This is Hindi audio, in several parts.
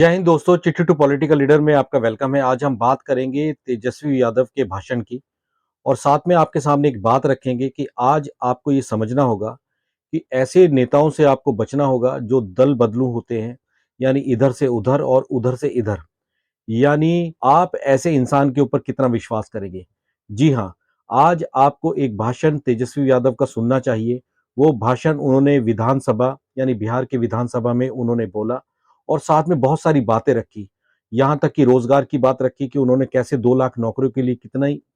जय हिंद दोस्तों, चिट्ठी टू पॉलिटिकल लीडर में आपका वेलकम है। आज हम बात करेंगे तेजस्वी यादव के भाषण की और साथ में आपके सामने एक बात रखेंगे कि आज आपको ये समझना होगा कि ऐसे नेताओं से आपको बचना होगा जो दल बदलू होते हैं, यानी इधर से उधर और उधर से इधर। यानी आप ऐसे इंसान के ऊपर कितना विश्वास करेंगे। जी हाँ, आज आपको एक भाषण तेजस्वी यादव का सुनना चाहिए। वो भाषण उन्होंने विधानसभा यानी बिहार के विधानसभा में उन्होंने बोला और साथ में बहुत सारी बातें रखी। यहाँ तक कि रोजगार की बात रखी कि उन्होंने कैसे 2 लाख नौकरियों के लिए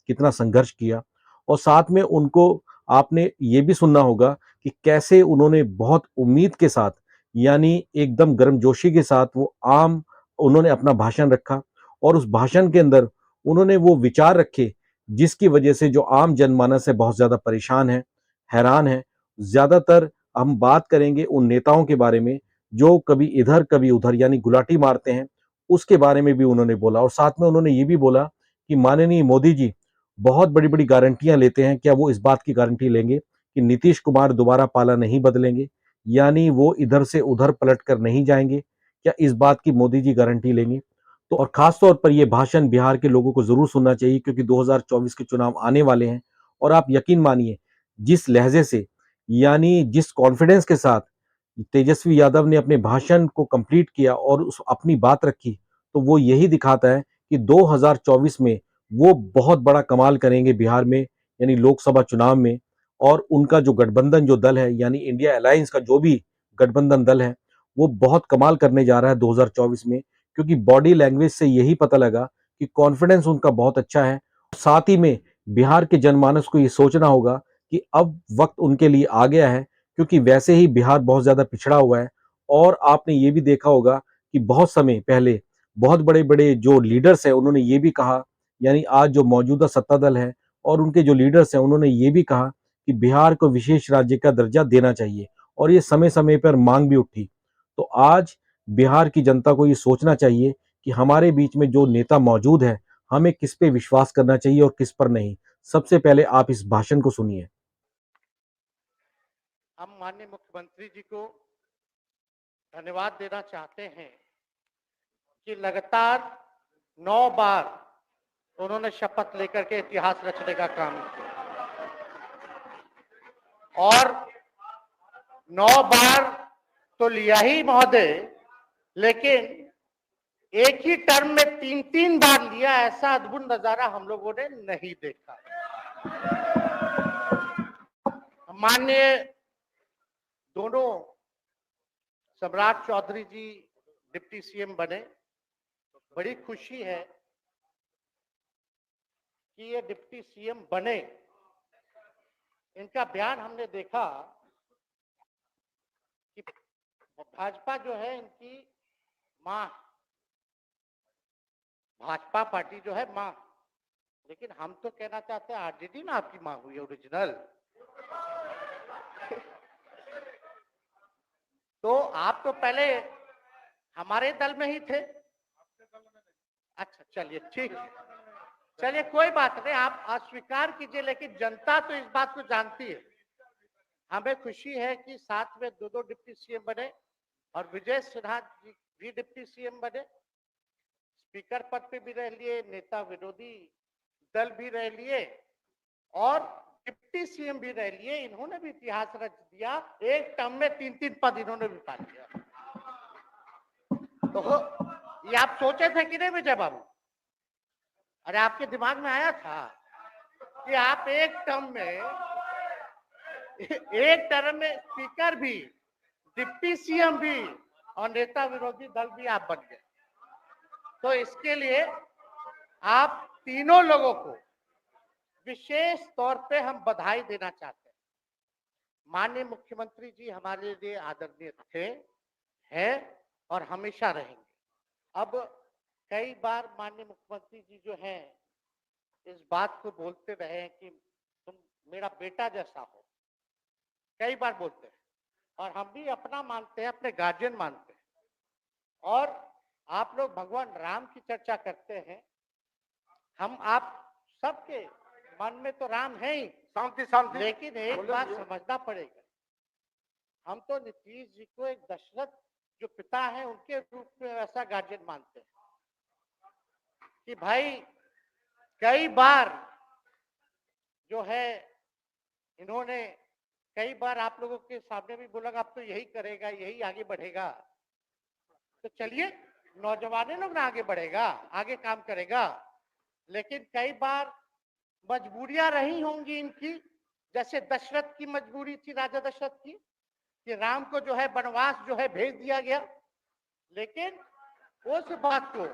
कितना संघर्ष किया और साथ में उनको आपने ये भी सुनना होगा कि कैसे उन्होंने बहुत उम्मीद के साथ यानी एकदम गर्मजोशी के साथ वो आम उन्होंने अपना भाषण रखा और उस भाषण के अंदर उन्होंने वो विचार रखे जिसकी वजह से जो आम जनमानस है बहुत ज्यादा परेशान है, हैरान है। ज्यादातर हम बात करेंगे उन नेताओं के बारे में जो कभी इधर कभी उधर यानी गुलाटी मारते हैं, उसके बारे में भी उन्होंने बोला और साथ में उन्होंने ये भी बोला कि माननीय मोदी जी बहुत बड़ी बड़ी गारंटियां लेते हैं। क्या वो इस बात की गारंटी लेंगे कि नीतीश कुमार दोबारा पाला नहीं बदलेंगे, यानी वो इधर से उधर पलट कर नहीं जाएंगे? क्या इस बात की मोदी जी गारंटी लेंगे? तो और खास तौर पर यह भाषण बिहार के लोगों को जरूर सुनना चाहिए क्योंकि 2024 के चुनाव आने वाले हैं। और आप यकीन मानिए, जिस लहजे से यानी जिस कॉन्फिडेंस के साथ तेजस्वी यादव ने अपने भाषण को कंप्लीट किया और उस अपनी बात रखी, तो वो यही दिखाता है कि 2024 में वो बहुत बड़ा कमाल करेंगे बिहार में, यानी लोकसभा चुनाव में। और उनका जो गठबंधन जो दल है यानी इंडिया अलायंस का जो भी गठबंधन दल है, वो बहुत कमाल करने जा रहा है 2024 में, क्योंकि बॉडी लैंग्वेज से यही पता लगा कि कॉन्फिडेंस उनका बहुत अच्छा है। साथ ही में बिहार के जनमानस को ये सोचना होगा कि अब वक्त उनके लिए आ गया है, क्योंकि वैसे ही बिहार बहुत ज्यादा पिछड़ा हुआ है। और आपने ये भी देखा होगा कि बहुत समय पहले बहुत बड़े बड़े जो लीडर्स हैं उन्होंने ये भी कहा, यानी आज जो मौजूदा सत्ता दल है और उनके जो लीडर्स हैं उन्होंने ये भी कहा कि बिहार को विशेष राज्य का दर्जा देना चाहिए और ये समय समय पर मांग भी उठी। तो आज बिहार की जनता को ये सोचना चाहिए कि हमारे बीच में जो नेता मौजूद है, हमें किस पे विश्वास करना चाहिए और किस पर नहीं। सबसे पहले आप इस भाषण को सुनिए। हम माननीय मुख्यमंत्री जी को धन्यवाद देना चाहते हैं कि लगातार 9 बार उन्होंने शपथ लेकर के इतिहास रचने का काम किया और 9 बार तो लिया ही महोदय, लेकिन एक ही टर्म में 3-3 बार लिया, ऐसा अद्भुत नजारा हम लोगों ने नहीं देखा। माननीय दोनों सम्राट चौधरी जी डिप्टी सीएम बने, बड़ी खुशी है कि ये डिप्टी सीएम बने। इनका बयान हमने देखा कि भाजपा जो है इनकी मां, भाजपा पार्टी जो है मां, लेकिन हम तो कहना चाहते हैं आरजेडी में आपकी मां हुई ओरिजिनल। तो आप तो पहले हमारे दल में ही थे। अच्छा चलिए ठीक है, चलिए कोई बात नहीं, आप अस्वीकार कीजिए, लेकिन जनता तो इस बात को जानती है। हमें खुशी है कि साथ में दो डिप्टी सीएम बने और विजय सिन्हा जी भी डिप्टी सीएम बने, स्पीकर पद पे भी रह लिए, नेता विरोधी दल भी रह लिए और डिप्टी सीएम भी रह लिए। इन्होंने भी इतिहास रच दिया, एक टर्म में 3-3 पद इन्होंने भी पा लिया। तो ये आप सोचे थे कि नहीं विजय बाबू? अरे आपके दिमाग में आया था कि आप एक टर्म में स्पीकर भी, डिप्टी सीएम भी और नेता विरोधी दल भी आप बन गए। तो इसके लिए आप तीनों लोगों को विशेष तौर पे हम बधाई देना चाहते हैं। माननीय मुख्यमंत्री जी हमारे लिए आदरणीय थे, हैं और हमेशा रहेंगे। अब कई बार माननीय मुख्यमंत्री जी जो हैं इस बात को बोलते रहे हैं कि तुम मेरा बेटा जैसा हो, कई बार बोलते हैं और हम भी अपना मानते हैं, अपने गार्जियन मानते हैं। और आप लोग भगवान राम की चर्चा करते हैं, हम आप सबके मन में तो राम है ही, शांति शांति, लेकिन एक बात समझना पड़ेगा, हम तो नीतीश जी को एक दशरथ जो पिता हैं उनके रूप में ऐसा गार्जियन मानते हैं कि भाई कई बार जो है इन्होंने कई बार आप लोगों के सामने भी बोला अब तो यही करेगा, यही आगे बढ़ेगा। तो चलिए, नौजवान लोग ना आगे बढ़ेगा, आगे काम करेगा। लेकिन कई बार मजबूरियां रही होंगी इनकी, जैसे दशरथ की मजबूरी थी, राजा दशरथ की, कि राम को जो है वनवास जो है भेज दिया गया। लेकिन उस बात को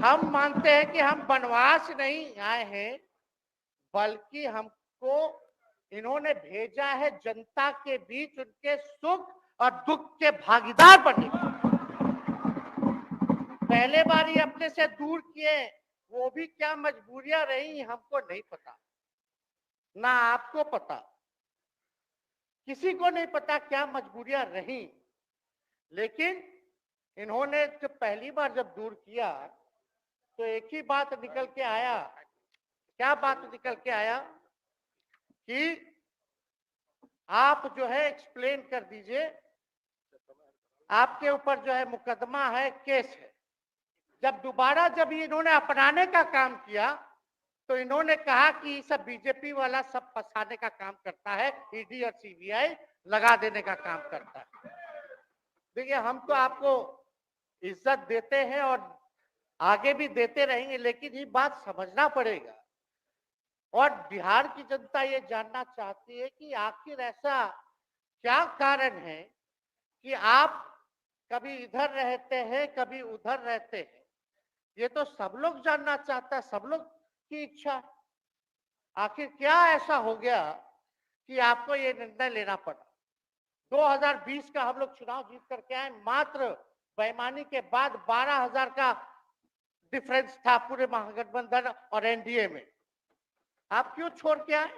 हम मानते हैं कि हम वनवास नहीं आए हैं, बल्कि हमको इन्होंने भेजा है जनता के बीच उनके सुख और दुख के भागीदार बनने। पहले बार ये अपने से दूर किए, वो भी क्या मजबूरियां रही हमको नहीं पता, ना आपको पता, किसी को नहीं पता क्या मजबूरियां रही। लेकिन इन्होंने जब पहली बार जब दूर किया तो एक ही बात निकल के आया। क्या बात निकल के आया कि आप जो है एक्सप्लेन कर दीजिए, आपके ऊपर जो है मुकदमा है, केस है। जब दोबारा जब इन्होंने अपनाने का काम किया तो इन्होंने कहा कि सब बीजेपी वाला सब फंसाने का काम करता है, ईडी और सीबीआई लगा देने का काम करता है। देखिए, हम तो आपको इज्जत देते हैं और आगे भी देते रहेंगे, लेकिन ये बात समझना पड़ेगा। और बिहार की जनता ये जानना चाहती है कि आखिर ऐसा क्या कारण है कि आप कभी इधर रहते हैं, कभी उधर रहते हैं। ये तो सब लोग जानना चाहता है, सब लोग की इच्छा। आखिर क्या ऐसा हो गया कि आपको ये निर्णय लेना पड़ा। 2020 का हम लोग चुनाव जीत करके आए, मात्र बेईमानी के बाद 12,000 का डिफरेंस था पूरे महागठबंधन और एनडीए में। आप क्यों छोड़ के आए?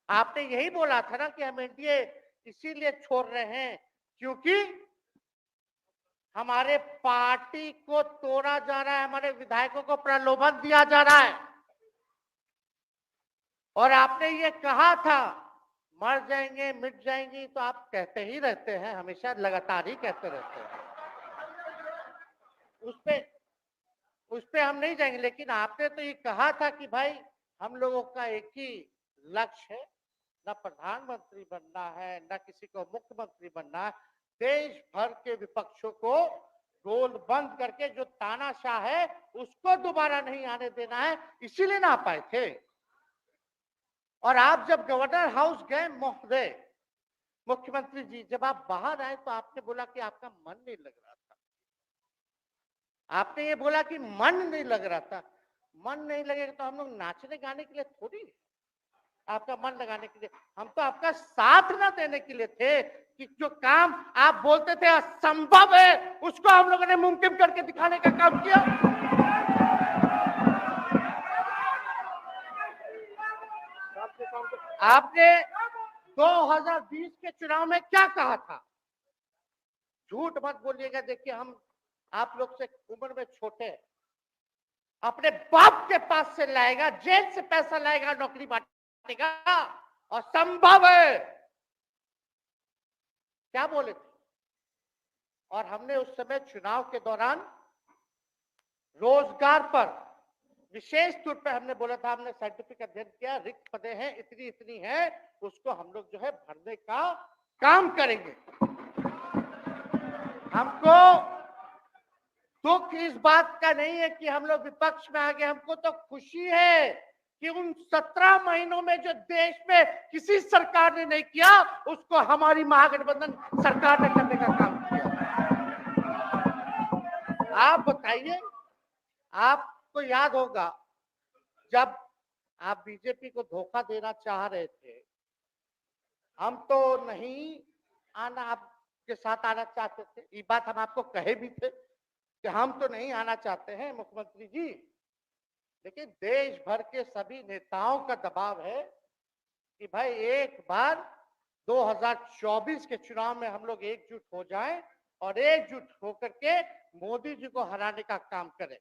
आपने यही बोला था ना कि हम एनडीए इसीलिए छोड़ रहे हैं क्योंकि हमारे पार्टी को तोड़ा जा रहा है, हमारे विधायकों को प्रलोभन दिया जा रहा है। और आपने ये कहा था मर जाएंगे, मिट जाएंगी, तो आप कहते ही रहते हैं, हमेशा लगातार ही कहते रहते हैं। उस पे हम नहीं जाएंगे, लेकिन आपने तो ये कहा था कि भाई हम लोगों का एक ही लक्ष्य है, न प्रधानमंत्री बनना है, न किसी को मुख्यमंत्री बनना है। देश भर के विपक्षों को गोल बंद करके जो तानाशाह है उसको दोबारा नहीं आने देना है, इसीलिए ना आ पाए थे। और आप जब गवर्नर हाउस गए महोदय, मुख्यमंत्री जी, जब आप बाहर आए तो आपने बोला कि आपका मन नहीं लग रहा था। आपने ये बोला कि मन नहीं लग रहा था। मन नहीं लगेगा तो हम लोग नाचने गाने के लिए थोड़ी, आपका मन लगाने के लिए। हम तो आपका साथ ना देने के लिए थे कि जो काम आप बोलते थे असंभव है, उसको हम लोगों ने मुमकिन करके दिखाने का काम किया। आपने 2020 के चुनाव में क्या कहा था? झूठ मत बोलिएगा। देखिए, हम आप लोग से उम्र में छोटे हैं। अपने बाप के पास से लाएगा, जेल से पैसा लाएगा, नौकरी बांटेगा, और संभव है, क्या बोले थे? और हमने उस समय चुनाव के दौरान रोजगार पर विशेष तौर पे हमने बोला था, हमने साइंटिफिक अध्ययन किया, रिक्त पदे हैं इतनी इतनी है, उसको हम लोग जो है भरने का काम करेंगे। हमको दुख इस बात का नहीं है कि हम लोग विपक्ष में आ गए, हमको तो खुशी है कि उन 17 महीनों में जो देश में किसी सरकार ने नहीं किया, उसको हमारी महागठबंधन सरकार ने करने का काम किया। आप बताइए, आपको याद होगा जब आप बीजेपी को धोखा देना चाह रहे थे, हम तो नहीं आना, आपके साथ आना चाहते थे। ये बात हम आपको कहे भी थे कि हम तो नहीं आना चाहते हैं मुख्यमंत्री जी, लेकिन देश भर के सभी नेताओं का दबाव है कि भाई एक बार 2024 के चुनाव में हम लोग एकजुट हो जाएं और एकजुट होकर के मोदी जी को हराने का काम करें।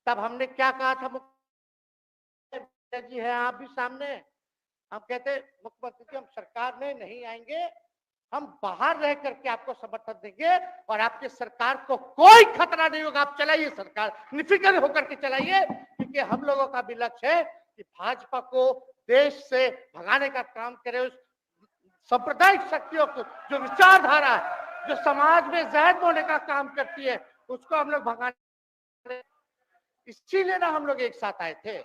तब हमने क्या कहा था? मुख्यमंत्री जी है आप भी सामने, हम कहते मुख्यमंत्री जी हम सरकार में नहीं आएंगे, हम बाहर रह करके आपको समर्थन देंगे और आपकी सरकार को कोई खतरा नहीं होगा। आप चलाइए सरकार, निफिक्र होकर के चलाइए, क्योंकि हम लोगों का भी लक्ष्य है कि भाजपा को देश से भगाने का काम करे। उस सांप्रदायिक शक्तियों को, जो विचारधारा है, जो समाज में जहर बोने का काम करती है, उसको हम लोग भगाने, इसीलिए ना हम लोग एक साथ आए थे,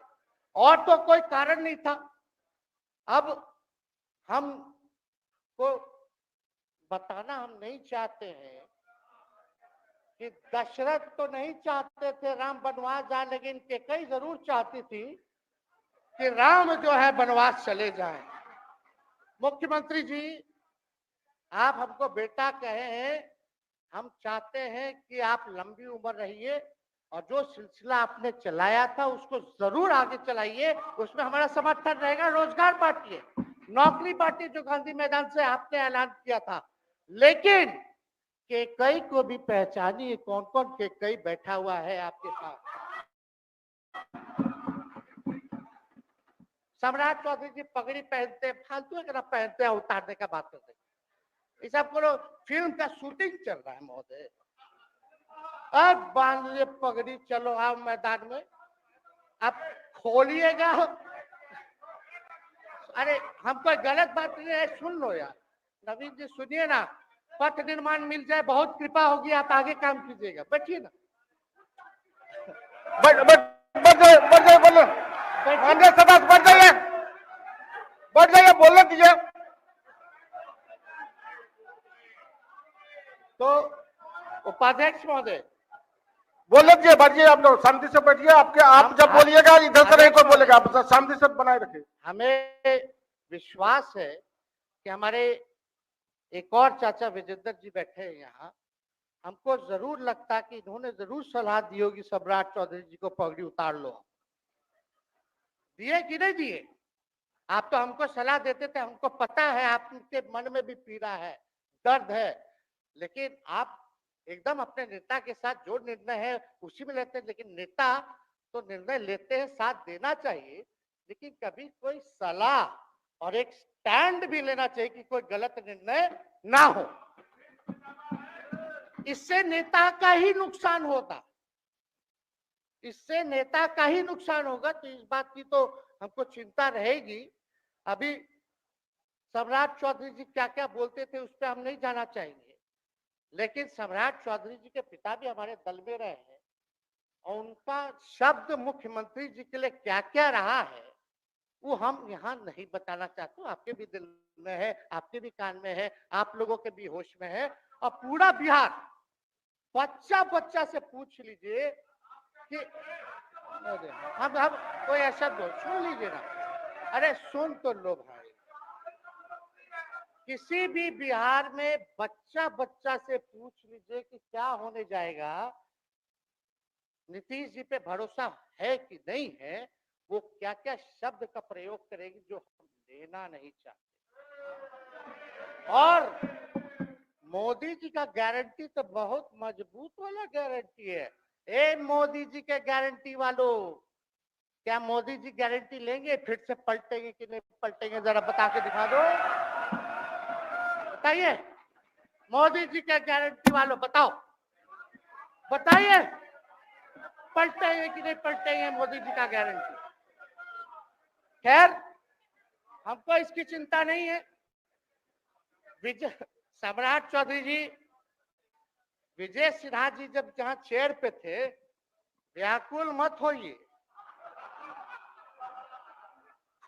और तो कोई कारण नहीं था। अब हम को बताना हम नहीं चाहते हैं कि दशरथ तो नहीं चाहते थे राम वनवास जाए, लेकिन कैकेयी जरूर चाहती थी कि राम जो है वनवास चले जाए। मुख्यमंत्री जी, आप हमको बेटा कहे हैं, हम चाहते हैं कि आप लंबी उम्र रहिए और जो सिलसिला आपने चलाया था उसको जरूर आगे चलाइए, उसमें हमारा समर्थन रहेगा। रोजगार बांटिए, नौकरी बांटिए, जो गांधी मैदान से आपने ऐलान किया था। लेकिन कैकेयी को भी पहचानिए, कौन कौन कैकेयी बैठा हुआ है आपके साथ। सम्राट चौधरी जी पगड़ी पहनते, फालतू अगर पहनते हैं, उतारने का बात करते हैं। इस आपको फिल्म का शूटिंग चल रहा है महोदय, अब बांध लिए पगड़ी, चलो आओ मैदान में, आप खोलिएगा। अरे हम कोई गलत बात नहीं है, सुन लो यार, नवीन जी सुनिए ना, पथ निर्माण मिल जाए, बहुत कृपा होगी, आप आगे काम कीजिएगा, बैठिए ना। बढ़ जाइए बोलो, माननीय सभा बढ़ जाइए बोलने दीजिए। तो उपाध्यक्ष महोदय, बोलने दीजिए, बैठिए, आप लोग शांति से बैठिए। आप जब बोलिएगा इधर से नहीं कोई बोलेगा, आप शांति से बनाए रखिए। हमें विश्वास है कि हमारे एक और चाचा विजेंद्र जी बैठे हैं यहाँ, हमको जरूर लगता कि इन्होंने जरूर सलाह दी होगी सम्राट चौधरी जी को पगड़ी उतार लो। दिए कि नहीं दिए? आप तो हमको सलाह देते थे, हमको पता है आपके मन में भी पीड़ा है, दर्द है, लेकिन आप एकदम अपने नेता के साथ जो निर्णय है उसी में लेते हैं। लेकिन नेता तो निर्णय लेते हैं, साथ देना चाहिए, लेकिन कभी कोई सलाह और एक स्टैंड भी लेना चाहिए कि कोई गलत निर्णय ना हो। इससे नेता का ही नुकसान होगा, इससे नेता का ही नुकसान होगा। तो इस बात की तो हमको चिंता रहेगी। अभी सम्राट चौधरी जी क्या क्या बोलते थे उस पर हम नहीं जाना चाहेंगे, लेकिन सम्राट चौधरी जी के पिता भी हमारे दल में रहे हैं, और उनका शब्द मुख्यमंत्री जी के लिए क्या क्या रहा है वो हम यहाँ नहीं बताना चाहते। आपके भी दिल में है, आपके भी कान में है, आप लोगों के भी होश में है, और पूरा बिहार बच्चा बच्चा से पूछ लीजिए कि हम कोई ऐसा सुन लीजिए ना, अरे सुन तो लो भाई, किसी भी बिहार में बच्चा बच्चा से पूछ लीजिए कि क्या होने जाएगा, नीतीश जी पे भरोसा है कि नहीं है, वो क्या क्या शब्द का प्रयोग करेगी जो हम लेना नहीं चाहते। और मोदी जी का गारंटी तो बहुत मजबूत वाला गारंटी है। ए मोदी जी के गारंटी वालों, क्या मोदी जी गारंटी लेंगे फिर से पलटेंगे कि नहीं पलटेंगे, जरा बता के दिखा दो, बताइए। मोदी जी के गारंटी वालों बताओ, बताइए पलटेंगे कि नहीं पलटेंगे मोदी जी का गारंटी। खैर हमको इसकी चिंता नहीं है। सम्राट चौधरी जी, विजय सिन्हा जी जब जहां चेयर पे थे, व्याकुल मत होइए,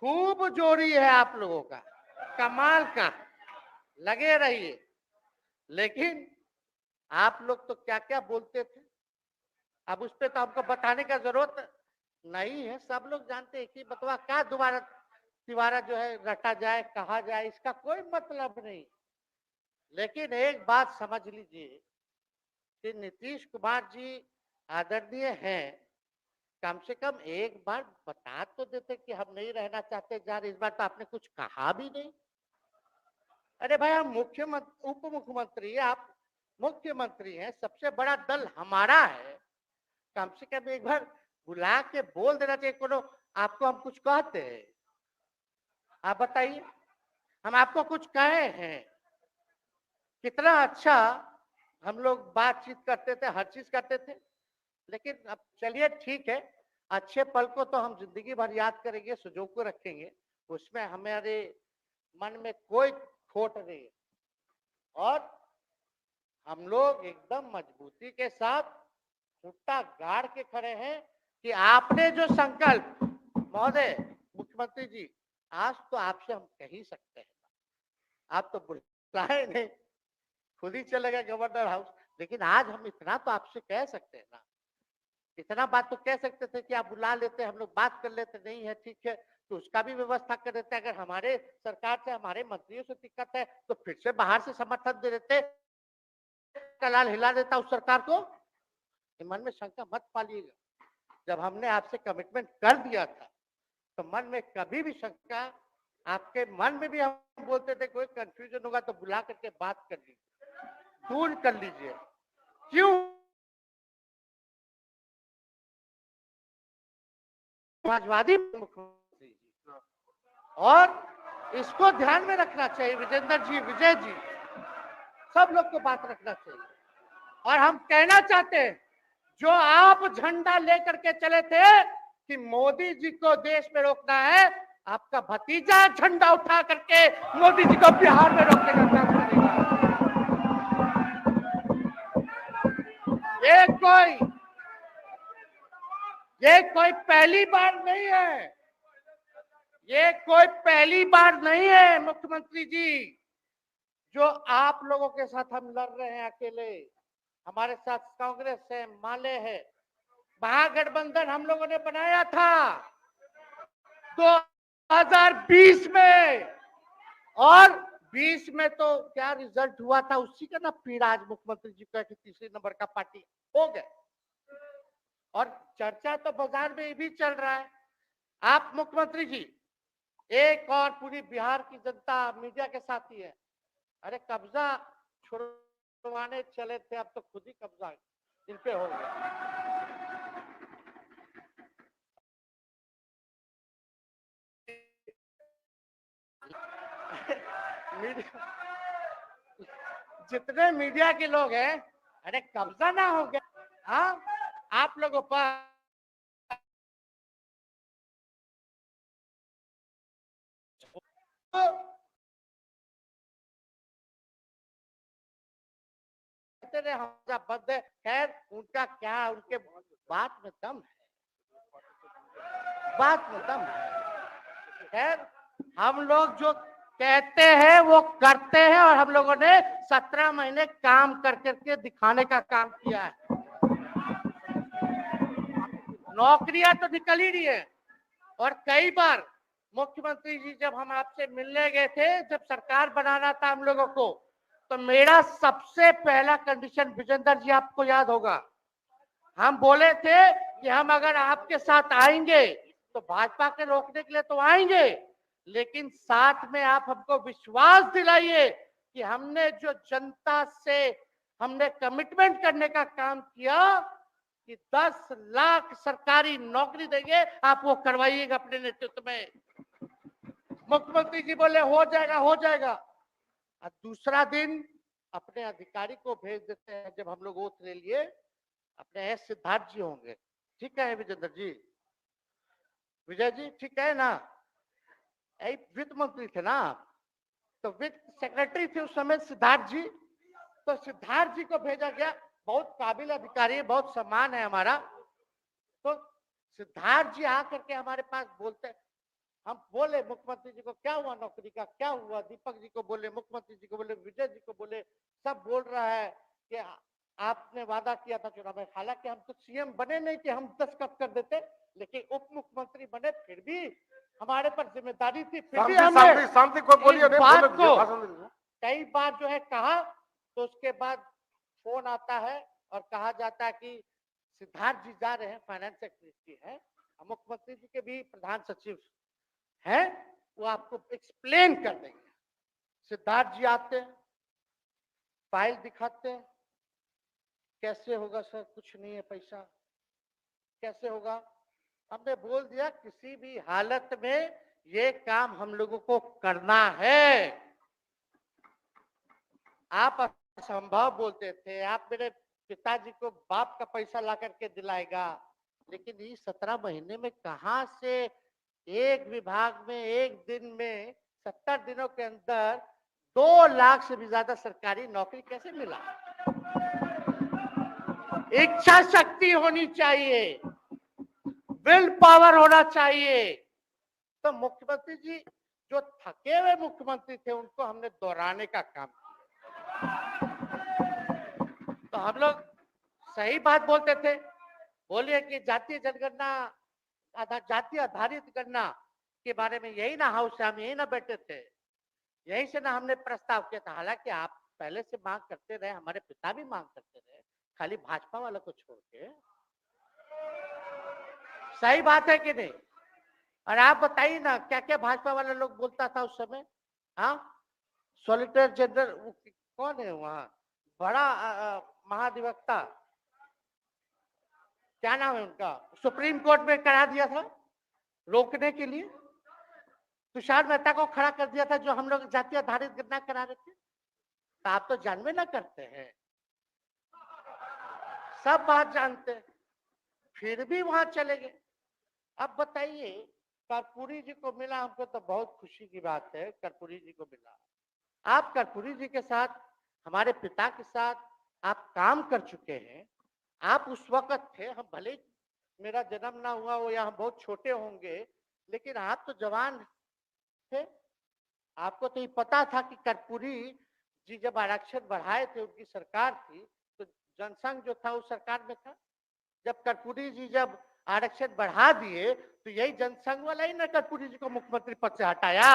खूब जोरी है आप लोगों का, कमाल का, लगे रहिए। लेकिन आप लोग तो क्या क्या बोलते थे, अब उस पर तो हमको बताने का जरूरत नहीं है, सब लोग जानते हैं कि बतवा क्या दोबारा तिवारा जो है रटा जाए, कहा जाए, इसका कोई मतलब नहीं। लेकिन एक बात समझ लीजिए कि नीतीश कुमार जी आदरणीय हैं, कम से कम एक बार बता तो देते कि हम नहीं रहना चाहते जा रहे। इस बार तो आपने कुछ कहा भी नहीं। अरे भाई हम मुख्यमंत्री, उप मुख्यमंत्री, आप मुख्यमंत्री हैं, सबसे बड़ा दल हमारा है, कम से कम एक बार बुला के बोल देना चाहिए। कोनो आपको हम कुछ कहते हैं? आप बताइए, हम आपको कुछ कहे हैं? कितना अच्छा हम लोग बातचीत करते थे, हर चीज करते थे। लेकिन अब चलिए ठीक है, अच्छे पल को तो हम जिंदगी भर याद करेंगे, सुजो को रखेंगे, उसमें हमारे मन में कोई खोट नहीं है। और हम लोग एकदम मजबूती के साथ खुट्टा गाड़ के खड़े हैं कि आपने जो संकल्प, महोदय मुख्यमंत्री जी, आज तो आपसे हम कह ही सकते हैं, आप तो बुलाए नहीं, खुद ही चले गए गवर्नर हाउस, लेकिन आज हम इतना तो आपसे कह सकते हैं ना, इतना बात तो कह सकते थे कि आप बुला लेते, हम लोग बात कर लेते, नहीं है ठीक है तो उसका भी व्यवस्था कर देते। अगर हमारे सरकार से, हमारे मंत्रियों से दिक्कत है तो फिर से बाहर से समर्थन दे देते, कलाल हिला देता उस सरकार को। मन में शंका मत पालिएगा, जब हमने आपसे कमिटमेंट कर दिया था तो मन में कभी भी शंका, आपके मन में भी हम बोलते थे कोई कंफ्यूजन होगा तो बुला करके बात कर लीजिए, दूर कर लीजिए। क्यों समाजवादी मुख्यमंत्री जी, और इसको ध्यान में रखना चाहिए विजेंद्र जी, विजय जी, सब लोग को बात रखना चाहिए। और हम कहना चाहते हैं, जो आप झंडा लेकर के चले थे कि मोदी जी को देश में रोकना है, आपका भतीजा झंडा उठा करके मोदी जी को बिहार में रोकने का काम करेगा। ये कोई पहली बार नहीं है, ये कोई पहली बार नहीं है मुख्यमंत्री जी, जो आप लोगों के साथ हम लड़ रहे हैं अकेले। हमारे साथ कांग्रेस है, माले है, महागठबंधन हम लोगों ने बनाया था 2020 में, और 20 में तो क्या रिजल्ट हुआ था उसी का ना पीड़ा आज मुख्यमंत्री जी का कि तीसरे नंबर का पार्टी हो गए। और चर्चा तो बाजार में ये भी चल रहा है, आप मुख्यमंत्री जी एक और पूरी बिहार की जनता मीडिया के साथ ही है, अरे कब्जा छुड़वाने चले थे, अब तो खुद ही कब्जा इन पे हो गया। जितने मीडिया के लोग हैं, अरे कब्जा ना हो गया, हाँ आप लोगों पर बंद है। खैर उनका क्या, उनके बात में दम है, बात में दम है। खैर हम लोग जो कहते हैं वो करते हैं, और हम लोगों ने 17 महीने काम कर करके दिखाने का काम किया है। नौकरियां तो निकल ही रही है, और कई बार मुख्यमंत्री जी जब हम आपसे मिलने गए थे, जब सरकार बनाना था हम लोगों को, तो मेरा सबसे पहला कंडीशन विजेंद्र जी आपको याद होगा, हम बोले थे कि हम अगर आपके साथ आएंगे तो भाजपा के रोकने के लिए तो आएंगे, लेकिन साथ में आप हमको विश्वास दिलाइए कि हमने जो जनता से हमने कमिटमेंट करने का काम किया कि 10 लाख सरकारी नौकरी देंगे, आप वो करवाइएगा अपने नेतृत्व में। मुख्यमंत्री जी बोले हो जाएगा, हो जाएगा, और दूसरा दिन अपने अधिकारी को भेज देते हैं। जब हम लोग ओथ ले लिए, अपने एस सिद्धार्थ जी होंगे, ठीक है विजेंद्र जी, विजय जी ठीक है ना, वित्त मंत्री थे ना, तो वित्त सेक्रेटरी थे उस समय सिद्धार्थ जी, तो सिद्धार्थ जी को भेजा गया, बहुत काबिल अधिकारी है, बहुत सम्मान है हमारा। तो सिद्धार्थ जी आकर के हमारे पास बोलते, हम बोले मुख्यमंत्री जी को क्या हुआ नौकरी का, क्या हुआ, दीपक जी को बोले, मुख्यमंत्री जी को बोले, विजय जी को बोले, सब बोल रहा है कि आपने वादा किया था चुनाव में। हालांकि हम तो सीएम बने नहीं कि हम दस्तखत कर देते, लेकिन उप मुख्यमंत्री बने, फिर भी हमारे पर जिम्मेदारी थी, फिर भी हमने शांति को बोलिए, बात को कई बार जो है कहा, तो उसके बाद फोन आता है और कहा जाता है कि सिद्धार्थ जी जा रहे हैं, फाइनेंस सेक्रेटरी है, मुख्यमंत्री जी के भी प्रधान सचिव है, वो आपको एक्सप्लेन कर देंगे। सिद्धार्थ जी आते हैं, फाइल दिखाते हैं, कैसे होगा सर, कुछ नहीं है पैसा, कैसे होगा। हमने बोल दिया किसी भी हालत में ये काम हम लोगों को करना है, आप संभव बोलते थे, आप मेरे पिताजी को बाप का पैसा ला करके दिलाएगा, लेकिन ये 17 महीने में कहां से एक विभाग में एक दिन में 70 दिनों के अंदर 2 लाख से भी ज्यादा सरकारी नौकरी कैसे मिला? इच्छा शक्ति होनी चाहिए, विल पावर होना चाहिए। तो मुख्यमंत्री जी जो थके हुए मुख्यमंत्री थे उनको हमने दोहराने का काम किया। तो हम लोग सही बात बोलते थे, बोलिए कि जातीय जनगणना जाति आधारित गणना के बारे में यही ना हाउस से हम यही ना बैठे थे, यही से ना हमने प्रस्ताव किया था। हालांकि आप पहले से मांग करते रहे, हमारे पिता भी मांग करते रहे, खाली भाजपा वालों को छोड़ के। सही बात है कि नहीं? और आप बताइए ना क्या क्या भाजपा वाले लोग बोलता था उस समय। हाँ, सॉलिसिटर जनरल कौन है वहां, बड़ा महाधिवक्ता, क्या नाम है उनका, सुप्रीम कोर्ट में करा दिया था रोकने के लिए, तुषार मेहता को खड़ा कर दिया था जो हम लोग जातीय आधारित गणना करा रहे थे। तो आप तो जानवे ना करते हैं, सब बात जानते हैं, फिर भी वहां चले गए। अब बताइए, कर्पूरी जी को मिला, हमको तो बहुत खुशी की बात है, कर्पूरी जी को मिला। आप कर्पूरी जी के साथ, हमारे पिता के साथ आप काम कर चुके हैं। आप उस वक्त थे, हम भले ही मेरा जन्म ना हुआ हो या हम बहुत छोटे होंगे, लेकिन आप तो जवान थे। आपको तो ये पता था कि कर्पूरी जी जब आरक्षण बढ़ाए थे, उनकी सरकार थी, तो जनसंघ जो था उस सरकार में था। जब कर्पूरी जी जब आरक्षण बढ़ा दिए तो यही जनसंघ वाला ही ना कर्पूरी जी को मुख्यमंत्री पद से हटाया।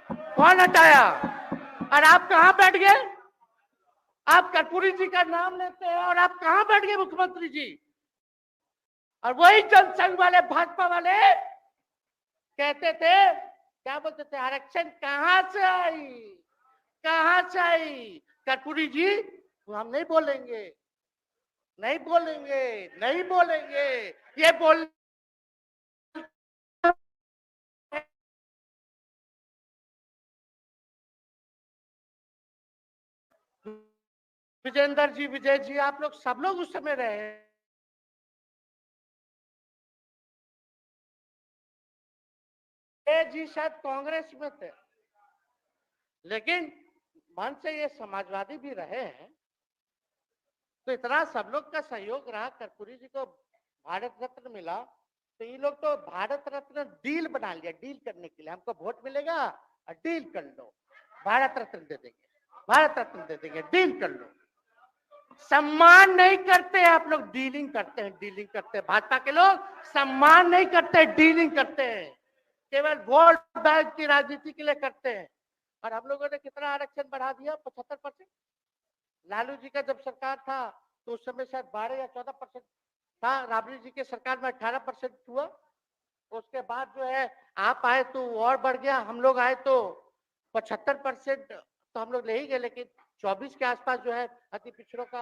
कौन हटाया? और आप कहां बैठ गए? आप कर्पूरी जी का नाम लेते हैं और आप कहां बैठ गए मुख्यमंत्री जी? और वही जनसंघ वाले भाजपा वाले कहते थे, क्या बोलते थे, आरक्षण कहां से आई, कहां से आई? कर्पूरी जी हम नहीं बोलेंगे, नहीं बोलेंगे, नहीं बोलेंगे, ये बोल विजेंद्र जी, विजय जी, आप लोग सब लोग उस समय रहे। जी शायद कांग्रेस में थे, लेकिन मन से ये समाजवादी भी रहे हैं। तो इतना सब लोग का सहयोग रहा, कर्पूरी जी को भारत रत्न मिला, तो ये लोग तो भारत रत्न डील बना लिया, डील करने के लिए, हमको वोट मिलेगा और डील कर लो, भारत रत्न दे देंगे, भारत रत्न दे देंगे, डील कर लो। सम्मान नहीं करते आप लोग, डीलिंग करते हैं, डीलिंग करते हैं। भाजपा के लोग सम्मान नहीं करते, डीलिंग करते हैं, केवल वोट बैंक की राजनीति के लिए करते हैं। और हम लोगों ने कितना आरक्षण बढ़ा दिया, 75%। लालू जी का जब सरकार था तो उस समय शायद 12 या 14% था, राबड़ी जी के सरकार में 18% हुआ। उसके बाद जो है आप आए तो और बढ़ गया, हम लोग आए तो 75% तो हम लोग ले ही गए, लेकिन 24 के आसपास जो है अति पिछड़ों का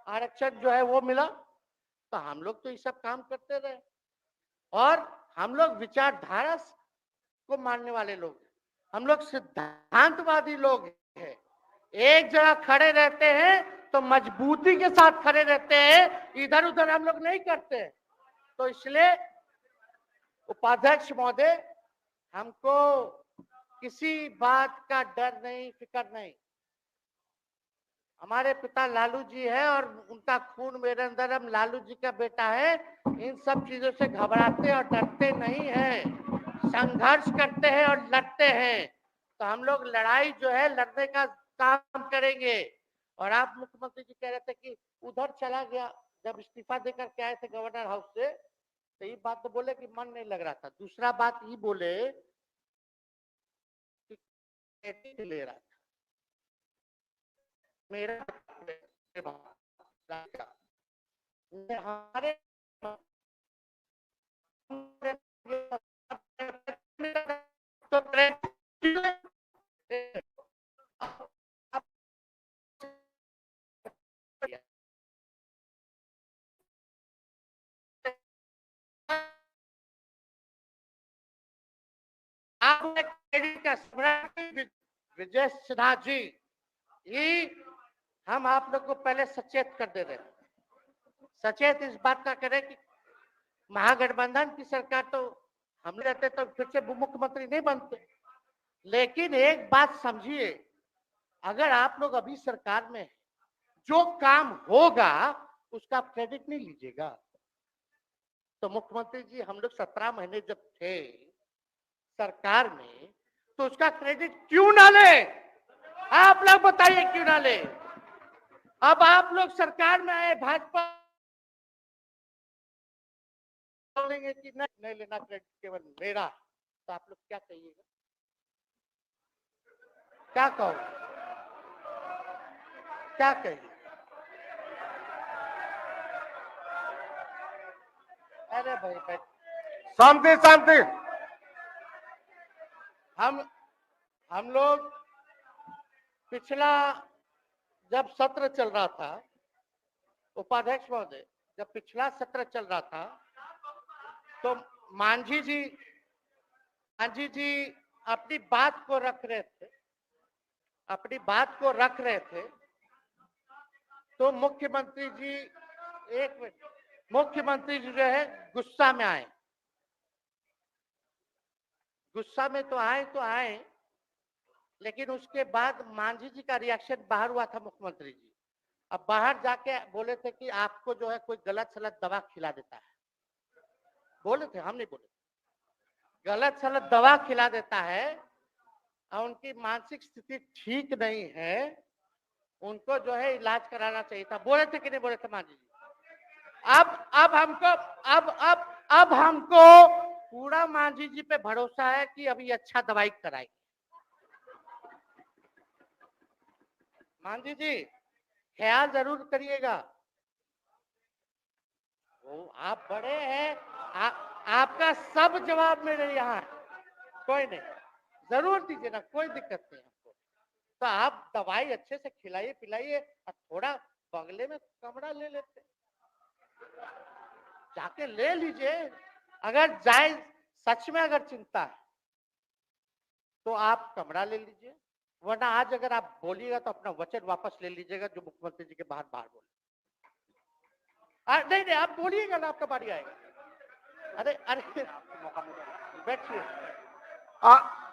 आरक्षण जो है वो मिला। तो हम लोग तो ये सब काम करते रहे, और हम लोग विचारधारा को मानने वाले लोग, हम लोग सिद्धांतवादी लोग हैं। एक जगह खड़े रहते हैं तो मजबूती के साथ खड़े रहते हैं, इधर उधर हम लोग नहीं करते। तो इसलिए उपाध्यक्ष महोदय, हमको किसी बात का डर नहीं, फिक्र नहीं। हमारे पिता लालू जी है और उनका खून मेरे अंदर, हम लालू जी का बेटा है। इन सब चीजों से घबराते और डरते नहीं हैं, संघर्ष करते हैं और लड़ते हैं। तो हम लोग लड़ाई जो है लड़ने का काम करेंगे। और आप मुख्यमंत्री जी कह रहे थे कि उधर चला गया, जब इस्तीफा देकर के आए थे गवर्नर हाउस से, तो ये बात तो बोले कि मन नहीं लग रहा था। दूसरा बात ये बोले कि ले रहा था मेरा हमारे विजय सिन्हा जी, ये हम आप लोग को पहले सचेत कर दे रहे हैं। सचेत इस बात का करें कि महागठबंधन की सरकार तो हम रहते तो फिर से मुख्यमंत्री नहीं बनते। लेकिन एक बात समझिए, अगर आप लोग अभी सरकार में हैं, जो काम होगा उसका क्रेडिट नहीं लीजिएगा। तो मुख्यमंत्री जी, हम लोग 17 महीने जब थे सरकार में, तो उसका क्रेडिट क्यों ना ले? आप लोग बताइए क्यों ना ले? अब आप लोग सरकार में आए, भाजपा बोलेंगे कि नहीं लेना क्रेडिट, केवल मेरा, तो आप लोग क्या कहिएगा? क्या कहो? क्या कहिए? अरे भाई शांति शांति। हम लोग पिछला जब सत्र चल रहा था, उपाध्यक्ष महोदय, जब पिछला सत्र चल रहा था तो मांझी जी अपनी बात को रख रहे थे, तो मुख्यमंत्री जी, एक मिनट, मुख्यमंत्री जी जो है गुस्सा में आए। गुस्सा में तो आए, लेकिन उसके बाद मांझी जी का रिएक्शन बाहर हुआ था मुख्यमंत्री जी। अब बाहर जाके बोले थे कि आपको जो है कोई गलत सलत दवा खिला देता है, बोले थे, हम नहीं बोले, गलत सलत दवा खिला देता है और उनकी मानसिक स्थिति ठीक नहीं है, उनको जो है इलाज कराना चाहिए था। बोले थे कि नहीं बोले थे मांझी जी? अब हमको पूरा मांझी जी पे भरोसा है कि अभी अच्छा दवाई कराएंगे। मांझी जी ख्याल जरूर करिएगा। वो आप बड़े हैं, आपका सब जवाब मेरे यहाँ है, कोई नहीं, जरूर दीजिए ना, कोई दिक्कत नहीं हमको। तो आप दवाई अच्छे से खिलाइए पिलाइए और थोड़ा बगले में कमरा ले लेते, जाके ले लीजिए। अगर जाए सच में अगर चिंता है तो आप कमरा ले लीजिए, वरना आज अगर आप बोलिएगा तो अपना वचन वापस ले लीजिएगा जो मुख्यमंत्री जी के बाहर बोले। नहीं आप बोलिएगा ना, आपका बारी आएगा। अरे बैठिए।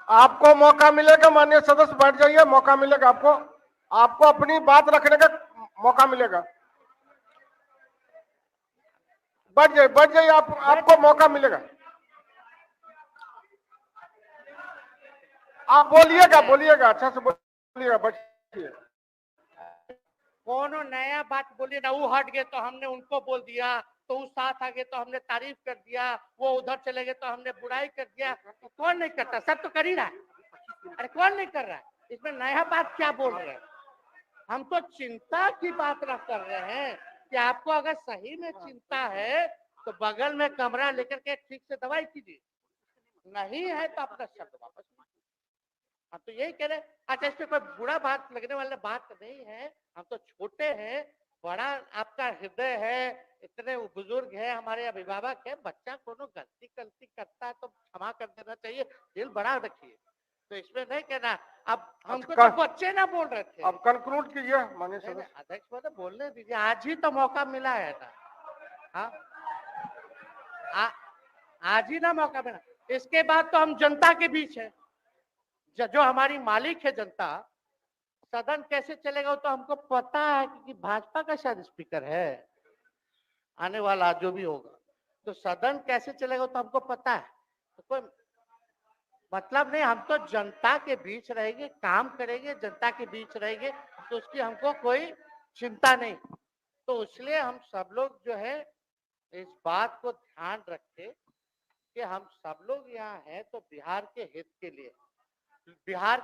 आपको मौका मिलेगा, माननीय सदस्य बैठ जाइए, मौका मिलेगा आपको अपनी बात रखने का मौका मिलेगा। बैठ जाइए आपको मौका मिलेगा। आप बोलिएगा अच्छा से बोलिएगा, बैठिए। कोनो नया बात बोलिए ना, वो हट गए तो हमने उनको बोल दिया, तो उस साथ आ गए तो हमने तारीफ कर दिया, वो उधर चले गए तो हमने बुराई कर दिया। तो कौन नहीं करता? सब तो कर ही रहा है। अरे कौन नहीं कर रहा है? इसमें नया बात क्या बोल रहे हैं? हम तो चिंता की बात रख कर रहे हैं कि आपको अगर सही में चिंता है तो बगल में कमरा लेकर के ठीक से दवाई कीजिए, नहीं है तो अपना शब्द वापस लीजिए। हम तो यही कह रहे हैं। अच्छा, इसमें कोई बुरा बात लगने वाला बात नहीं है, हम तो छोटे हैं, बड़ा आपका हृदय है, इतने बुजुर्ग है, हमारे अभिभावक है, बच्चा कोनो गलती करता है तो क्षमा कर देना चाहिए, दिल बड़ा रखिए, तो इसमें नहीं कहना। अब हमको तो बच्चे ना बोल रहे थे। अब कंक्लूड कीजिए माननीय सदस्य। अध्यक्ष महोदय बोलने दीजिए, आज ही तो मौका मिला है ना। हाँ, आज ही ना मौका मिला, इसके बाद तो हम जनता के बीच है, जो हमारी मालिक है जनता। सदन कैसे चलेगा वो तो हमको पता है, क्योंकि भाजपा का शायद स्पीकर है आने वाला जो भी होगा, तो सदन कैसे चलेगा तो हमको पता है। तो कोई मतलब नहीं, हम तो जनता के बीच रहेंगे, काम करेंगे, जनता के बीच रहेंगे, तो उसकी हमको कोई चिंता नहीं। तो इसलिए हम सब लोग जो है इस बात को ध्यान रखें कि हम सब लोग यहाँ हैं तो बिहार के हित के लिए, बिहार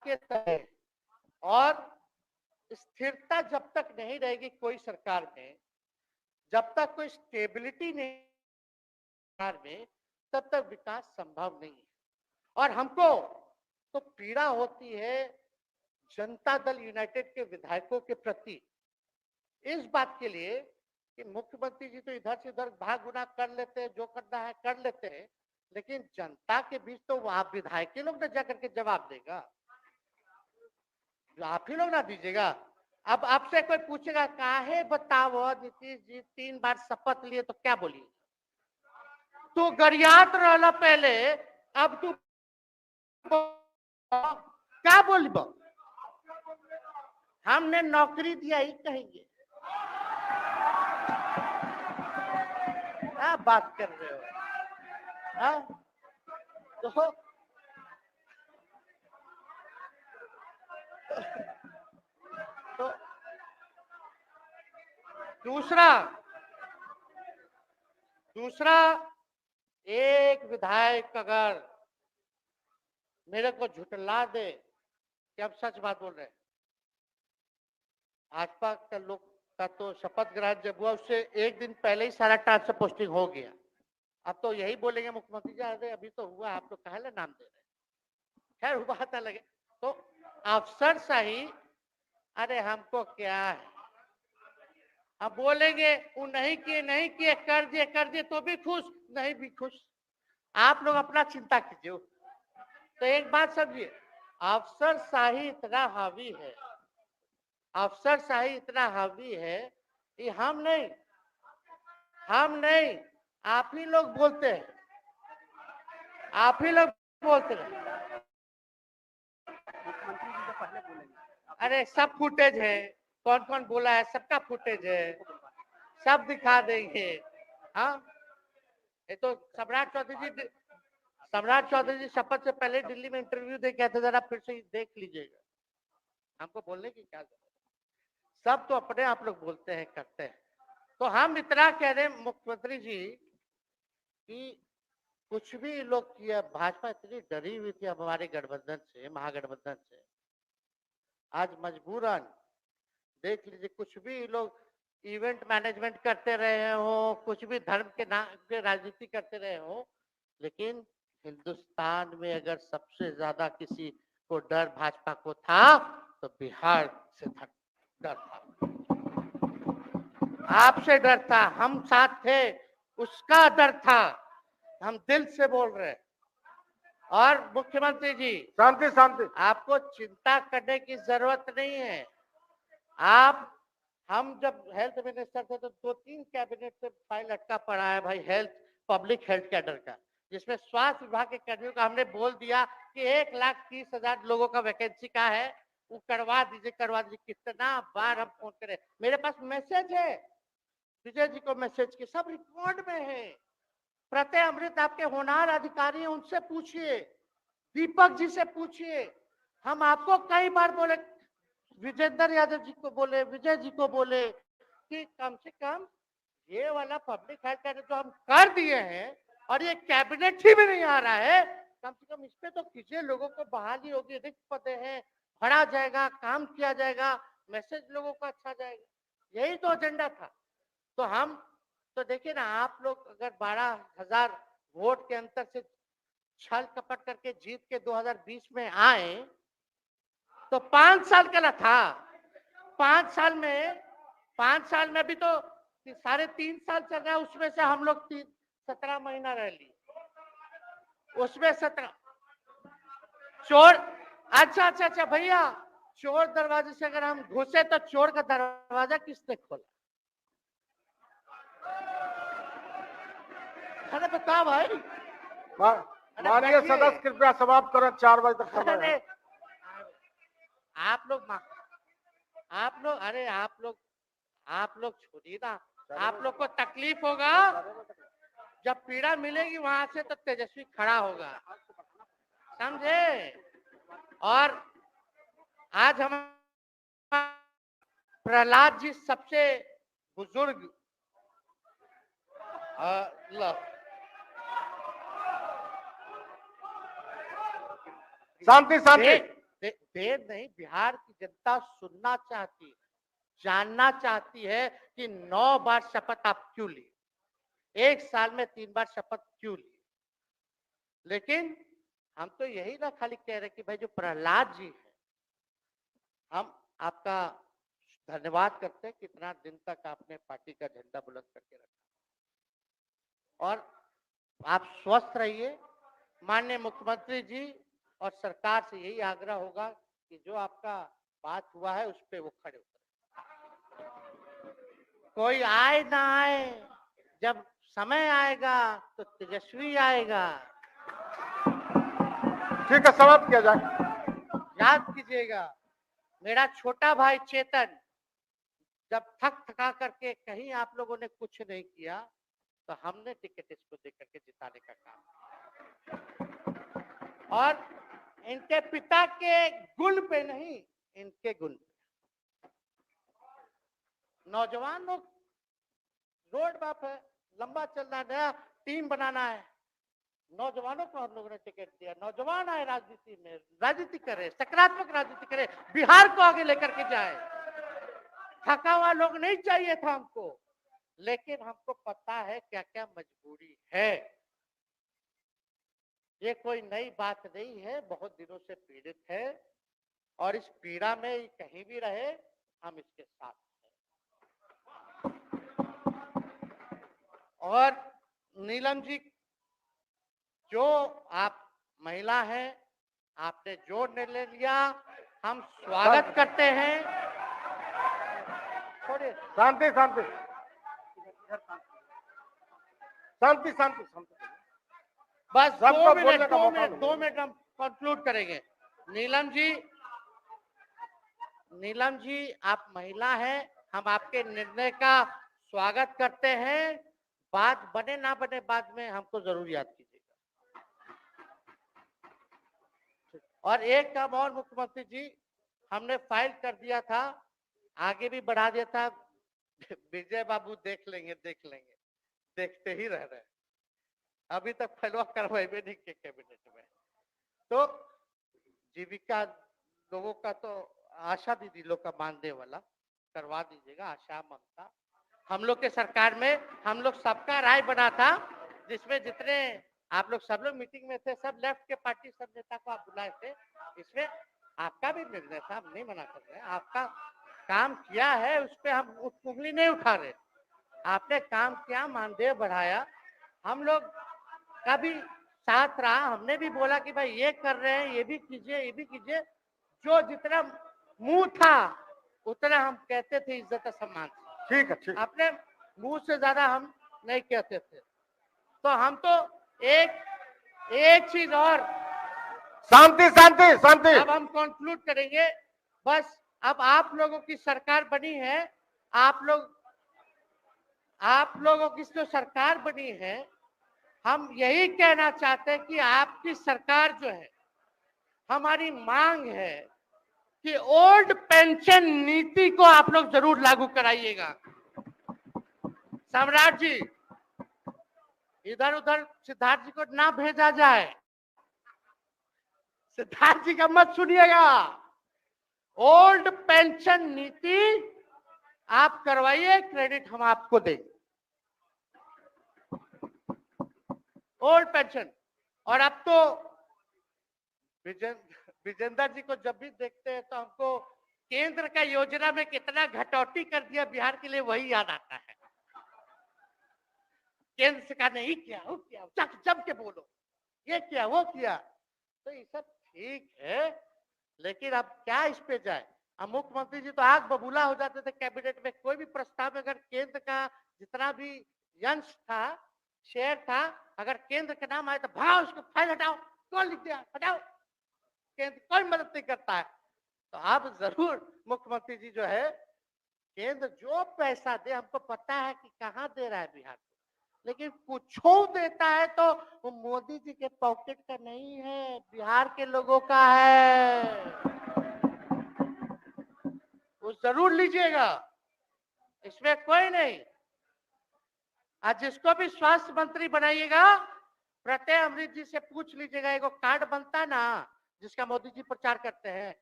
के तहत, और स्थिरता जब तक नहीं रहेगी कोई सरकार में, जब तक कोई स्टेबिलिटी नहीं सरकार में, तब तक विकास संभव नहीं है। और हमको तो पीड़ा होती है जनता दल यूनाइटेड के विधायकों के प्रति, इस बात के लिए कि मुख्यमंत्री जी तो इधर से उधर भाग गुना कर लेते हैं, जो करना है कर लेते हैं, लेकिन जनता के बीच तो वहां विधायक लोग ना जाकर के जवाब देगा, आप ही लोग ना दीजिएगा। अब आपसे कोई पूछेगा काहे बताओ नीतीश जी 3 बार शपथ लिए तो क्या बोलिए? तू गरियात रहला पहले, अब तू क्या बोलबो? हमने नौकरी दिया ही कहेंगे। क्या बात कर रहे हो? हाँ? तो तो दूसरा दूसरा एक विधायक अगर मेरे को झुठला दे कि अब सच बात बोल रहे हैं, भाजपा का लोग का तो शपथ ग्रहण जब हुआ उससे एक दिन पहले ही सारा ट्रांसफर पोस्टिंग हो गया। अब तो यही बोलेंगे मुख्यमंत्री जी अरे अभी तो हुआ, आप लोग काहे नाम दे रहे हैं? खैर वो बात अलग है। तो अफसरशाही, अरे हमको क्या है, अब बोलेंगे वो नहीं किए कर दिए तो भी खुश, नहीं भी खुश। आप लोग अपना चिंता कीजिए। तो एक बात समझिए, अफसरशाही इतना हावी है, अफसरशाही इतना हावी है कि हम नहीं, आप ही लोग बोलते हैं, आप ही लोग बोलते हैं। अरे सब फुटेज है, कौन कौन बोला है सबका फुटेज है, सब दिखा देंगे। हाँ, ये तो सम्राट चौधरी जी शपथ से पहले दिल्ली में इंटरव्यू दे के थे, जरा फिर से देख लीजिएगा, हमको बोलने की क्या जरूरत? सब तो अपने आप लोग बोलते हैं करते हैं। तो हम इतना कह रहे हैं मुख्यमंत्री जी कि कुछ भी लोग किया, भाजपा इतनी डरी हुई थी हमारे गठबंधन से, महागठबंधन से, आज मजबूरन देख लीजिए, कुछ भी लोग इवेंट मैनेजमेंट करते रहे हो, कुछ भी धर्म के नाम पे राजनीति करते रहे हो, लेकिन हिंदुस्तान में अगर सबसे ज्यादा किसी को डर भाजपा को था तो बिहार से डर था, आपसे डर था, हम साथ थे उसका डर था, हम दिल से बोल रहे हैं। और मुख्यमंत्री जी शांति शांति, आपको चिंता करने की जरूरत नहीं है। आप, हम जब हेल्थ मिनिस्टर थे तो 2-3 कैबिनेट से फाइल अटका पड़ा है भाई, हेल्थ पब्लिक हेल्थ कैडर का, जिसमें स्वास्थ्य विभाग के कर्मियों का हमने बोल दिया कि 1,30,000 लोगों का वैकेंसी का है, वो करवा दीजिए। कितना बार हम फोन करें, मेरे पास मैसेज है, विजय जी को मैसेज की, सब रिकॉर्ड में है। प्रत्यय अमृत आपके होनार अधिकारी हैं, उनसे पूछिए, दीपक जी से पूछिए। हम आपको कई बार बोले, विजेंद्र यादव जी को बोले, विजय जी को बोले कि कम से कम ये वाला पब्लिक हेल्थ केयर जो हम कर दिए हैं और ये कैबिनेट ही में नहीं आ रहा है, कम से कम इस पे तो कीजिए, लोगों को बहाली होगी, रिक्त पदे हैं, भरा जाएगा, काम किया जाएगा, मैसेज लोगों का अच्छा जाएगा, यही तो एजेंडा था। तो हम तो देखिए ना, आप लोग अगर 12,000 वोट के अंतर से छल कपट करके जीत के 2020 में आए तो 5 साल का ना था, 5 साल में भी तो 3.5 साल चल रहा है, उसमें से हम लोग 17 महीना रह लिए, उसमें 17 चोर, अच्छा भैया, चोर दरवाजे से अगर हम घुसे तो चोर का दरवाजा किसने खोला? अरे बताओ भाई। माननीय सदस्य कृपया समाप्त करें, 4 बजे तक समय है। आप लोग छोड़िए ना, आप लोग को तकलीफ होगा, जब पीड़ा मिलेगी वहां से तो तेजस्वी खड़ा होगा, समझे? और आज हम प्रहलाद जी सबसे बुजुर्ग शांति शांति, देर नहीं, बिहार की जनता सुनना चाहती है, जानना चाहती है कि 9 बार शपथ आप क्यों लिए, 1 साल में 3 बार शपथ क्यों लिए। लेकिन हम तो यही ना खाली कह रहे कि भाई जो प्रहलाद जी है, हम आपका धन्यवाद करते हैं, कितना दिन तक आपने पार्टी का झंडा बुलंद करके रखा, और आप स्वस्थ रहिए। माननीय मुख्यमंत्री जी और सरकार से यही आग्रह होगा कि जो आपका बात हुआ है उस पर वो खड़े उतरे। कोई आए ना आए, जब समय आएगा तो तेजस्वी आएगा। ठीक है, समाप्त किया जाए। याद कीजिएगा, मेरा छोटा भाई चेतन जब थक थका करके कहीं आप लोगों ने कुछ नहीं किया तो हमने टिकट इसको दे करके जिताने का काम किया। और इनके पिता के गुण पे नहीं, इनके गुण पे। नौजवान लोग रोड मैप है, लंबा चलना, नया टीम बनाना है, नौजवानों को हम लोगों ने टिकट दिया। नौजवान आए राजनीति में, राजनीति करे, सकारात्मक राजनीति करे, बिहार को आगे लेकर के जाए। थका हुआ लोग नहीं चाहिए था हमको, लेकिन हमको पता है क्या क्या मजबूरी है। ये कोई नई बात नहीं है, बहुत दिनों से पीड़ित है और इस पीड़ा में कहीं भी रहे हम इसके साथ हैं। और नीलम जी, जो आप महिला हैं, आपने जो निर्णय लिया हम स्वागत करते हैं। छोड़िए, शांति शांति शांति शांति शांति। बस सबको बोलने का मौका दो मिनट हम कंक्लूड करेंगे। नीलम जी आप महिला हैं, हम आपके निर्णय का स्वागत करते हैं। बात बने ना बने बाद में हमको जरूर याद कीजिएगा। और एक काम और मुख्यमंत्री जी, हमने फाइल कर दिया था, आगे भी बढ़ा दिया था। विजय बाबू देख लेंगे, देखते ही रह रहे हैं। अभी तक फैलवा करवाए भी नहीं के कैबिनेट में। तो जीविका लोगों का तो आशा दीदी लोग का मानदेय वाला करवा दीजिएगा। आशा, ममता, हम लोग के सरकार में हम लोग सबका राय बना था, जिसमें जितने आप लोग सब लोग मीटिंग में थे, सब लेफ्ट के पार्टी सब नेता को आप बुलाए थे। इसमें आपका भी निर्णय था, हम नहीं मना कर रहे हैं। आपका काम किया है, उस पर हम उंगली नहीं उठा रहे। आपने काम किया, मानदेय बढ़ाया, हम लोग का भी साथ रहा। हमने भी बोला कि भाई ये कर रहे हैं, ये भी कीजिए, ये भी कीजिए। जो जितना मुंह था उतना हम कहते थे, इज्जत और सम्मान से। ठीक है, ठीक। अपने मुंह से ज्यादा हम नहीं कहते थे। तो हम तो एक चीज और, शांति शांति शांति। अब हम कंक्लूड करेंगे। बस अब आप लोगों की सरकार बनी है, आप लोगों की जो सरकार बनी है, हम यही कहना चाहते हैं कि आपकी सरकार जो है, हमारी मांग है कि ओल्ड पेंशन नीति को आप लोग जरूर लागू कराइएगा। सम्राट जी, इधर उधर सिद्धार्थ जी को ना भेजा जाए, सिद्धार्थ जी का मत सुनिएगा। ओल्ड पेंशन नीति आप करवाइए, क्रेडिट हम आपको देंगे। Old pension. और अब तो विजेंद्र जी को जब भी देखते हैं तो हमको केंद्र का योजना में कितना घटौती कर दिया बिहार के लिए, वही याद आता है। केंद्र सरकार ने ये किया, वो किया, जम के बोलो, ये किया, वो किया। तो ये सब ठीक है, लेकिन अब क्या इस पे जाए। अब मुख्यमंत्री जी तो आग बबूला हो जाते थे कैबिनेट में। कोई भी प्रस्ताव में अगर केंद्र का जितना भी अंश था, शेयर था, अगर केंद्र का नाम आए तो भाव उसको फाइल हटाओ, कौन लिख दिया, हटाओ। केंद्र कोई मदद नहीं करता है। तो आप जरूर मुख्यमंत्री जी जो है, केंद्र जो पैसा दे, हमको पता है कि कहाँ दे रहा है बिहार को, लेकिन कुछ देता है तो वो मोदी जी के पॉकेट का नहीं है, बिहार के लोगों का है। वो जरूर लीजिएगा, इसमें कोई नहीं। आज जिसको भी स्वास्थ्य मंत्री बनाइएगा, प्रत्यय अमृत जी से पूछ लीजिएगा। एगो कार्ड बनता ना, जिसका मोदी जी प्रचार करते हैं,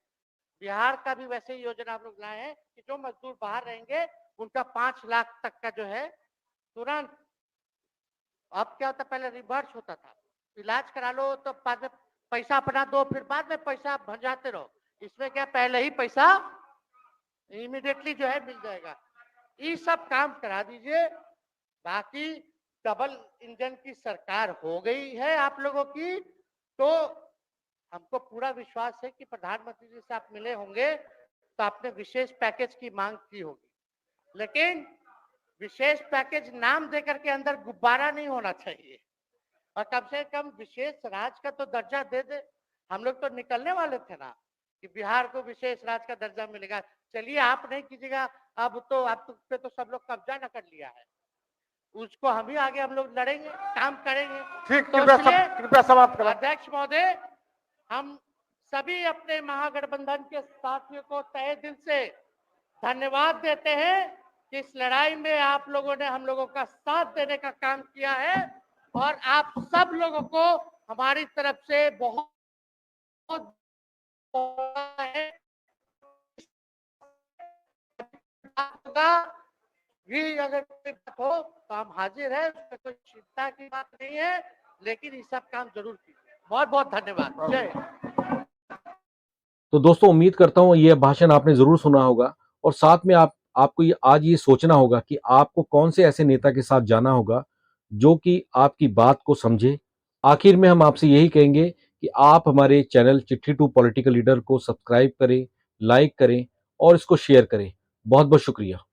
बिहार का भी वैसे ही योजना हम लोग लाए हैं कि जो मजदूर बाहर रहेंगे उनका 5 लाख तक का जो है तुरंत। अब क्या होता, पहले रिवर्स होता था, इलाज करा लो तो बाद में पैसा अपना दो, फिर बाद में पैसा भंजाते रहो। इसमें क्या, पहले ही पैसा इमीडिएटली जो है मिल जाएगा। ये सब काम करा दीजिए। बाकी डबल इंजन की सरकार हो गई है आप लोगों की, तो हमको पूरा विश्वास है कि प्रधानमंत्री जी से आप मिले होंगे तो आपने विशेष पैकेज की मांग की होगी। लेकिन विशेष पैकेज नाम देकर के अंदर गुब्बारा नहीं होना चाहिए, और कम से कम विशेष राज्य का तो दर्जा दे दे। हम लोग तो निकलने वाले थे ना कि बिहार को विशेष राज्य का दर्जा मिलेगा। चलिए आप नहीं कीजिएगा, अब तो आप पे तो सब लोग कब्जा न कर लिया है, उसको हम ही आगे हम लोग लड़ेंगे, काम करेंगे। ठीक, तो कृपया समाप्त करें। अध्यक्ष महोदय, हम सभी अपने महागठबंधन के साथियों को तहे दिल से धन्यवाद देते हैं कि इस लड़ाई में आप लोगों ने हम लोगों का साथ देने का काम किया है, और आप सब लोगों को हमारी तरफ से बहुत है। भी अगर कोई बात हो तो हम हाजिर हैं, उसमें कोई चिंता की बात नहीं है, लेकिन ये सब काम जरूर कीजिए। बहुत बहुत धन्यवाद। जय हिंद। तो दोस्तों, उम्मीद करता हूँ ये भाषण आपने ज़रूर सुना होगा, और साथ में आपको ये आज ये सोचना होगा कि आपको कौन से ऐसे नेता के साथ जाना होगा जो कि आपकी बात को समझे। आखिर में हम आपसे यही कहेंगे कि आप हमारे चैनल चिट्ठी टू पॉलिटिकल लीडर को सब्सक्राइब करें, लाइक करें और इसको शेयर करें। बहुत बहुत शुक्रिया।